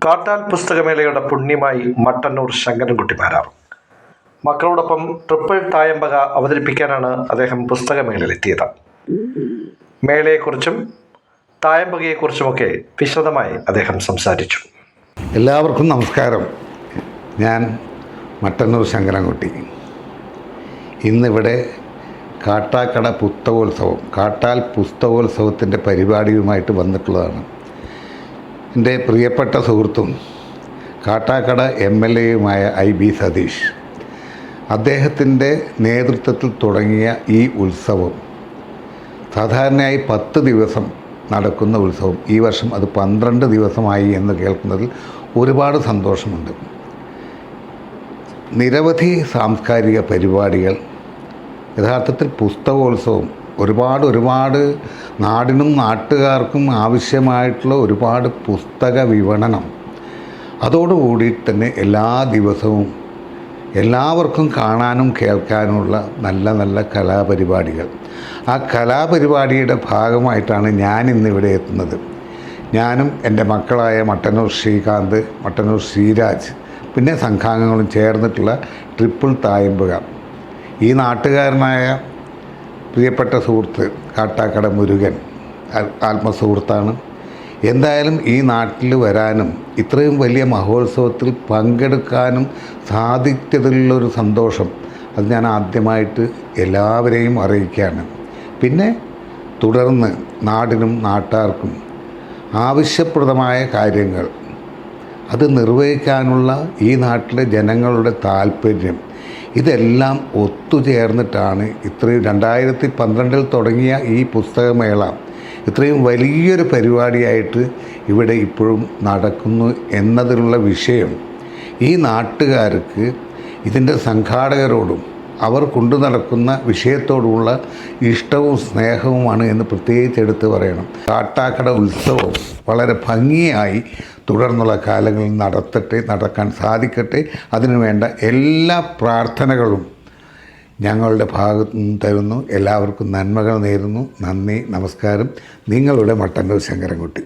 കാട്ടാൽ പുസ്തകമേളയുടെ പുണ്യമായി മട്ടന്നൂർ ശങ്കരൻകുട്ടി മാരാർ. മക്കളോടൊപ്പം ട്രിപ്പിൾ തായമ്പക അവതരിപ്പിക്കാനാണ് അദ്ദേഹം പുസ്തകമേളയിലെത്തിയത്. മേളയെക്കുറിച്ചും തായമ്പകയെക്കുറിച്ചുമൊക്കെ വിശദമായി അദ്ദേഹം സംസാരിച്ചു. എല്ലാവർക്കും നമസ്കാരം. ഞാൻ മട്ടന്നൂർ ശങ്കരൻകുട്ടി. ഇന്നിവിടെ കാട്ടാക്കട പുസ്തകോത്സവം, കാട്ടാൽ പുസ്തകോത്സവത്തിൻ്റെ പരിപാടിയുമായിട്ട് വന്നിട്ടുള്ളതാണ്. എൻ്റെ പ്രിയപ്പെട്ട സുഹൃത്തും കാട്ടാക്കട MLA-യുമായ IB സതീഷ്, അദ്ദേഹത്തിൻ്റെ നേതൃത്വത്തിൽ തുടങ്ങിയ ഈ ഉത്സവം സാധാരണയായി 10 ദിവസം നടക്കുന്ന ഉത്സവം ഈ വർഷം അത് 12 ദിവസമായി എന്ന് കേൾക്കുന്നതിൽ ഒരുപാട് സന്തോഷമുണ്ട്. നിരവധി സാംസ്കാരിക പരിപാടികൾ, യഥാർത്ഥത്തിൽ പുസ്തകോത്സവം ഒരുപാട് നാടിനും നാട്ടുകാർക്കും ആവശ്യമായിട്ടുള്ള ഒരുപാട് പുസ്തക വിപണനം, അതോടുകൂടി തന്നെ എല്ലാ ദിവസവും എല്ലാവർക്കും കാണാനും കേൾക്കാനുമുള്ള നല്ല കലാപരിപാടികൾ. ആ കലാപരിപാടിയുടെ ഭാഗമായിട്ടാണ് ഞാനിന്നിവിടെ എത്തുന്നത്. ഞാനും എൻ്റെ മക്കളായ മട്ടന്നൂർ ശ്രീകാന്ത്, മട്ടന്നൂർ ശ്രീരാജ്, പിന്നെ സംഘാംഗങ്ങളും ചേർന്നിട്ടുള്ള ട്രിപ്പിൾ തായമ്പക. ഈ നാട്ടുകാരനായ പ്രിയപ്പെട്ട സുഹൃത്ത് കാട്ടാക്കട മുരുകൻ ആത്മസുഹൃത്താണ്. എന്തായാലും ഈ നാട്ടിൽ വരാനും ഇത്രയും വലിയ മഹോത്സവത്തിൽ പങ്കെടുക്കാനും സാധിച്ചതിലുള്ളൊരു സന്തോഷം അത് ഞാൻ ആദ്യമായിട്ട് എല്ലാവരെയും അറിയിക്കുകയാണ്. പിന്നെ തുടർന്ന് നാടിനും നാട്ടാർക്കും ആവശ്യപ്രദമായ കാര്യങ്ങൾ അത് നിർവഹിക്കാനുള്ള ഈ നാട്ടിലെ ജനങ്ങളുടെ താല്പര്യം, ഇതെല്ലാം ഒത്തുചേർന്നിട്ടാണ് ഇത്രയും 2012 തുടങ്ങിയ ഈ പുസ്തകമേള ഇത്രയും വലിയൊരു പരിപാടിയായിട്ട് ഇവിടെ ഇപ്പോഴും നടക്കുന്നു എന്നതിലുള്ള വിഷയം ഈ നാട്ടുകാർക്ക് ഇതിൻ്റെ സംഘാടകരോടും അവർ കൊണ്ടു നടക്കുന്ന വിഷയത്തോടുള്ള ഇഷ്ടവും സ്നേഹവുമാണ് എന്ന് പ്രത്യേകിച്ച് എടുത്ത് പറയണം. കാട്ടാക്കട ഉത്സവം വളരെ ഭംഗിയായി തുടർന്നുള്ള കാലങ്ങളിൽ നടക്കാൻ സാധിക്കട്ടെ. അതിനുവേണ്ട എല്ലാ പ്രാർത്ഥനകളും ഞങ്ങളുടെ ഭാഗത്തു നിന്ന് തരുന്നു. എല്ലാവർക്കും നന്മകൾ നേരുന്നു. നന്ദി, നമസ്കാരം. നിങ്ങളുടെ മട്ടന്നൂർ ശങ്കരൻകുട്ടി.